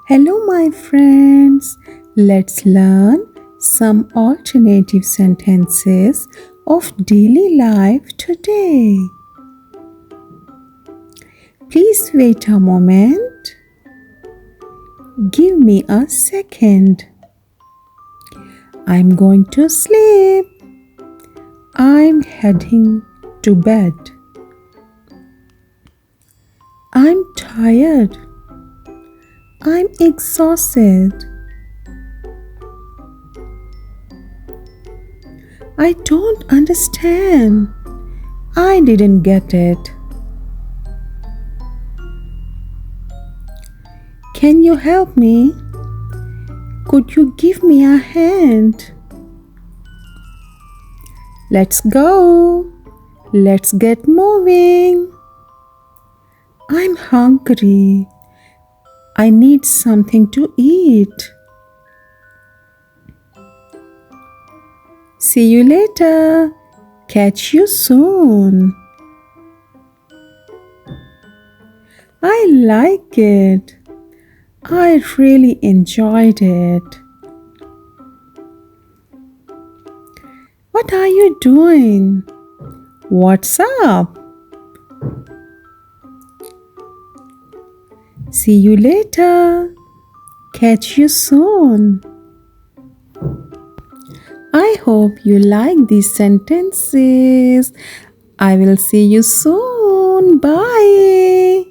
Hello, my friends. Let's learn some alternative sentences of daily life today. Please wait a moment. Give me a second. I'm going to sleep. I'm heading to bed. I'm tired. I'm exhausted. I don't understand. I didn't get it. Can you help me? Could you give me a hand? Let's go. Let's get moving. I'm hungry. I need something to eat. See you later. Catch you soon. I like it. I really enjoyed it. What are you doing? What's up? See you later. Catch you soon. I hope you like these sentences. I will see you soon. Bye.